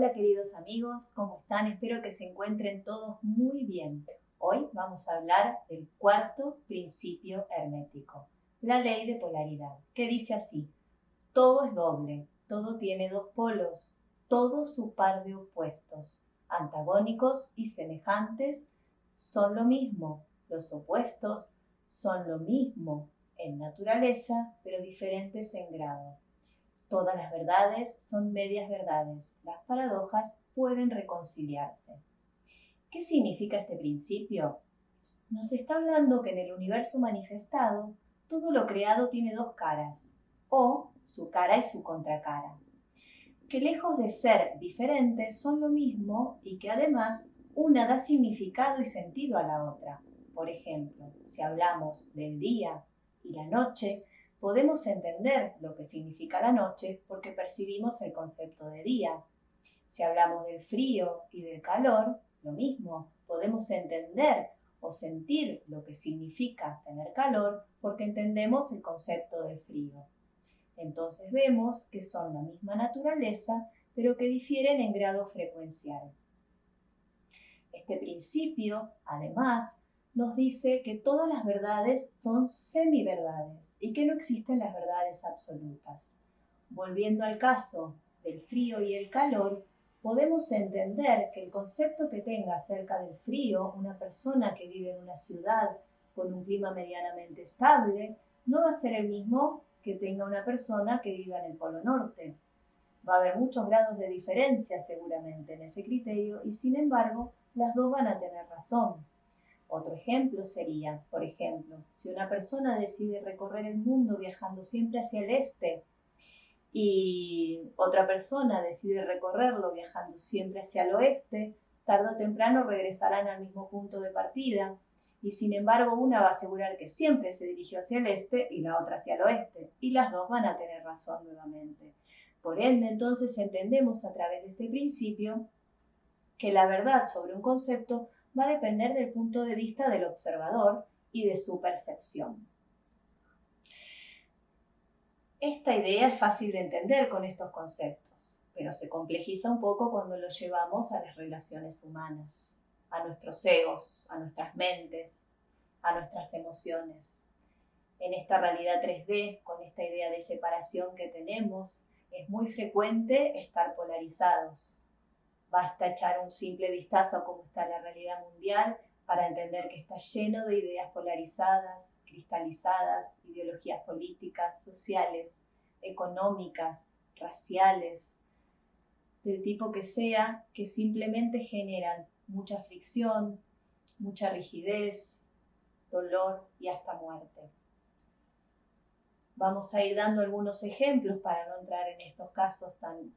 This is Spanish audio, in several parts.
Hola queridos amigos, ¿cómo están? Espero que se encuentren todos muy bien. Hoy vamos a hablar del cuarto principio hermético, la ley de polaridad, que dice así: todo es doble, todo tiene dos polos, todo su par de opuestos, antagónicos y semejantes son lo mismo, los opuestos son lo mismo en naturaleza, pero diferentes en grado. Todas las verdades son medias verdades. Las paradojas pueden reconciliarse. ¿Qué significa este principio? Nos está hablando que en el universo manifestado, todo lo creado tiene dos caras, o su cara y su contracara, que lejos de ser diferentes son lo mismo y que además una da significado y sentido a la otra. Por ejemplo, si hablamos del día y la noche, podemos entender lo que significa la noche porque percibimos el concepto de día. Si hablamos del frío y del calor, lo mismo, podemos entender o sentir lo que significa tener calor porque entendemos el concepto del frío. Entonces vemos que son la misma naturaleza, pero que difieren en grado frecuencial. Este principio, además, nos dice que todas las verdades son semiverdades y que no existen las verdades absolutas. Volviendo al caso del frío y el calor, podemos entender que el concepto que tenga acerca del frío una persona que vive en una ciudad con un clima medianamente estable no va a ser el mismo que tenga una persona que viva en el Polo Norte. Va a haber muchos grados de diferencia seguramente en ese criterio y sin embargo las dos van a tener razón. Otro ejemplo sería, por ejemplo, si una persona decide recorrer el mundo viajando siempre hacia el este y otra persona decide recorrerlo viajando siempre hacia el oeste, tarde o temprano regresarán al mismo punto de partida y sin embargo una va a asegurar que siempre se dirigió hacia el este y la otra hacia el oeste y las dos van a tener razón nuevamente. Por ende, entonces entendemos a través de este principio que la verdad sobre un concepto va a depender del punto de vista del observador y de su percepción. Esta idea es fácil de entender con estos conceptos, pero se complejiza un poco cuando lo llevamos a las relaciones humanas, a nuestros egos, a nuestras mentes, a nuestras emociones. En esta realidad 3D, con esta idea de separación que tenemos, es muy frecuente estar polarizados. Basta echar un simple vistazo a cómo está la realidad mundial para entender que está lleno de ideas polarizadas, cristalizadas, ideologías políticas, sociales, económicas, raciales, del tipo que sea, que simplemente generan mucha fricción, mucha rigidez, dolor y hasta muerte. Vamos a ir dando algunos ejemplos para no entrar en estos casos tan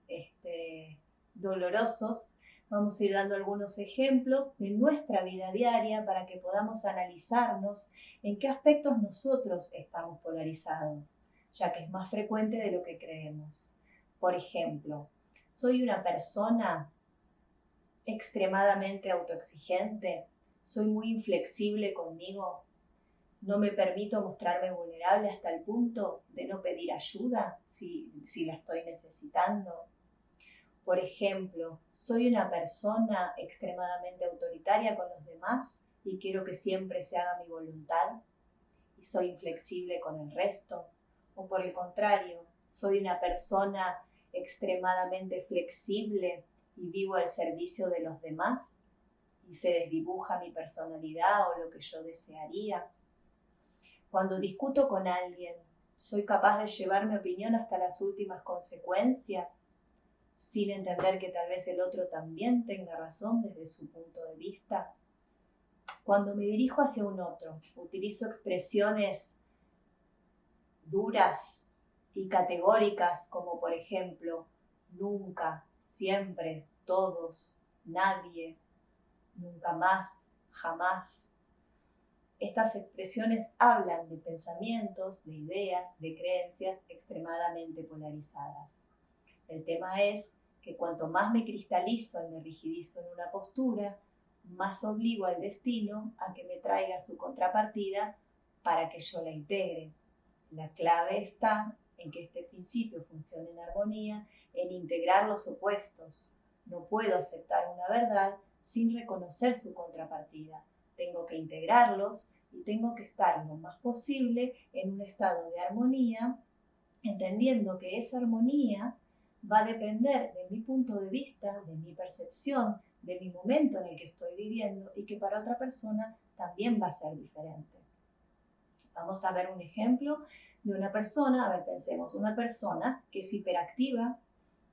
dolorosos. Vamos a ir dando algunos ejemplos de nuestra vida diaria para que podamos analizarnos en qué aspectos nosotros estamos polarizados, ya que es más frecuente de lo que creemos. Por ejemplo, soy una persona extremadamente autoexigente, soy muy inflexible conmigo, no me permito mostrarme vulnerable hasta el punto de no pedir ayuda si la estoy necesitando. Por ejemplo, soy una persona extremadamente autoritaria con los demás y quiero que siempre se haga mi voluntad y soy inflexible con el resto. O por el contrario, soy una persona extremadamente flexible y vivo al servicio de los demás y se desdibuja mi personalidad o lo que yo desearía. Cuando discuto con alguien, ¿soy capaz de llevar mi opinión hasta las últimas consecuencias, sin entender que tal vez el otro también tenga razón desde su punto de vista? Cuando me dirijo hacia un otro, utilizo expresiones duras y categóricas como por ejemplo, nunca, siempre, todos, nadie, nunca más, jamás. Estas expresiones hablan de pensamientos, de ideas, de creencias extremadamente polarizadas. El tema es que cuanto más me cristalizo y me rigidizo en una postura, más obligo al destino a que me traiga su contrapartida para que yo la integre. La clave está en que este principio funcione en armonía, en integrar los opuestos, No puedo aceptar una verdad sin reconocer su contrapartida. Tengo que integrarlos y tengo que estar lo más posible en un estado de armonía, entendiendo que esa armonía va a depender de mi punto de vista, de mi percepción, de mi momento en el que estoy viviendo y que para otra persona también va a ser diferente. Vamos a ver un ejemplo de una persona, pensemos, una persona que es hiperactiva,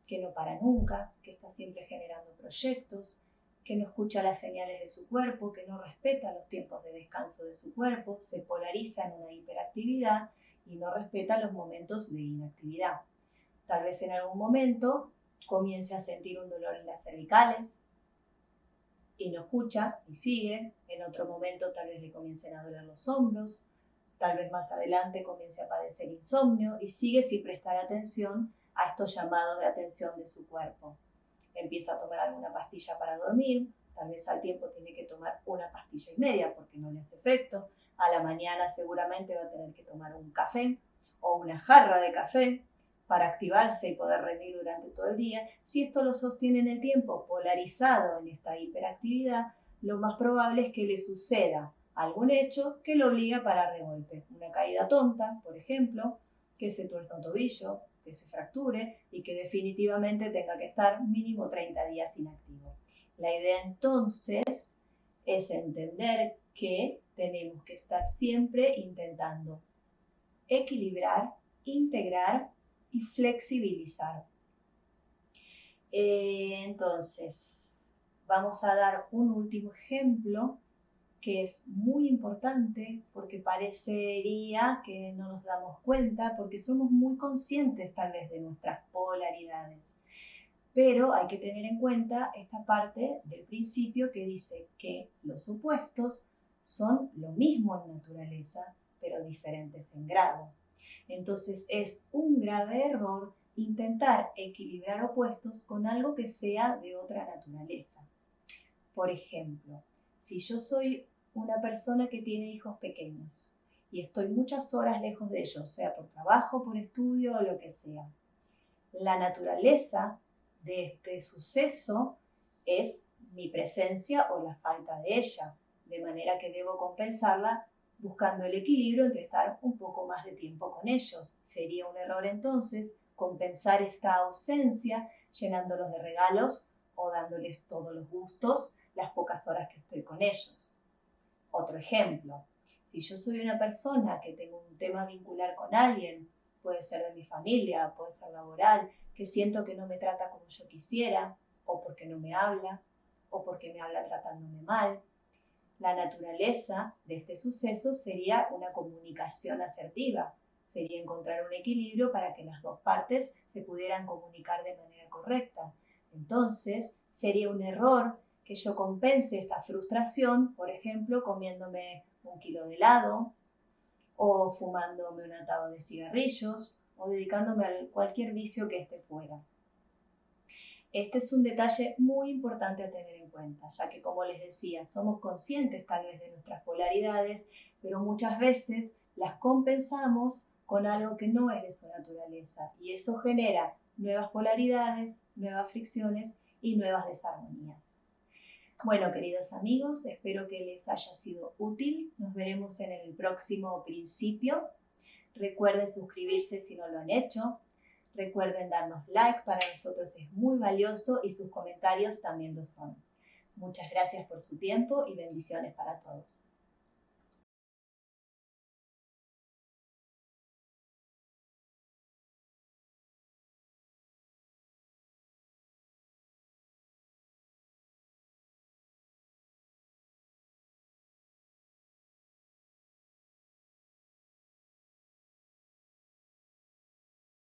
que no para nunca, que está siempre generando proyectos, que no escucha las señales de su cuerpo, que no respeta los tiempos de descanso de su cuerpo, se polariza en una hiperactividad y no respeta los momentos de inactividad. Tal vez en algún momento comience a sentir un dolor en las cervicales y no escucha y sigue. En otro momento tal vez le comiencen a doler los hombros. Tal vez más adelante comience a padecer insomnio y sigue sin prestar atención a estos llamados de atención de su cuerpo. Empieza a tomar alguna pastilla para dormir, tal vez al tiempo tiene que tomar una pastilla y media porque no le hace efecto. A la mañana seguramente va a tener que tomar un café o una jarra de café para activarse y poder rendir durante todo el día. Si esto lo sostiene en el tiempo polarizado en esta hiperactividad, lo más probable es que le suceda algún hecho que lo obliga a parar de golpe. Una caída tonta, por ejemplo, que se tuerza un tobillo, que se fracture y que definitivamente tenga que estar mínimo 30 días inactivo. La idea entonces es entender que tenemos que estar siempre intentando equilibrar, integrar y flexibilizar. Entonces, vamos a dar un último ejemplo que es muy importante porque parecería que no nos damos cuenta porque somos muy conscientes tal vez de nuestras polaridades. Pero hay que tener en cuenta esta parte del principio que dice que los opuestos son lo mismo en naturaleza, pero diferentes en grado. Entonces es un grave error intentar equilibrar opuestos con algo que sea de otra naturaleza. Por ejemplo, si yo soy una persona que tiene hijos pequeños y estoy muchas horas lejos de ellos, sea por trabajo, por estudio o lo que sea, la naturaleza de este suceso es mi presencia o la falta de ella, de manera que debo compensarla buscando el equilibrio entre estar un poco más de tiempo con ellos. Sería un error entonces compensar esta ausencia llenándolos de regalos o dándoles todos los gustos las pocas horas que estoy con ellos. Otro ejemplo, si yo soy una persona que tengo un tema vincular con alguien, puede ser de mi familia, puede ser laboral, que siento que no me trata como yo quisiera, o porque no me habla, o porque me habla tratándome mal, la naturaleza de este suceso sería una comunicación asertiva, sería encontrar un equilibrio para que las dos partes se pudieran comunicar de manera correcta. Entonces, sería un error que yo compense esta frustración, por ejemplo, comiéndome 1 kilo de helado, o fumándome un atado de cigarrillos, o dedicándome a cualquier vicio que esté fuera. Este es un detalle muy importante a tener en cuenta, ya que, como les decía, somos conscientes tal vez de nuestras polaridades, pero muchas veces las compensamos con algo que no es de su naturaleza, y eso genera nuevas polaridades, nuevas fricciones y nuevas desarmonías. Bueno, queridos amigos, espero que les haya sido útil. Nos veremos en el próximo principio. Recuerden suscribirse si no lo han hecho. Recuerden darnos like, para nosotros es muy valioso y sus comentarios también lo son. Muchas gracias por su tiempo y bendiciones para todos.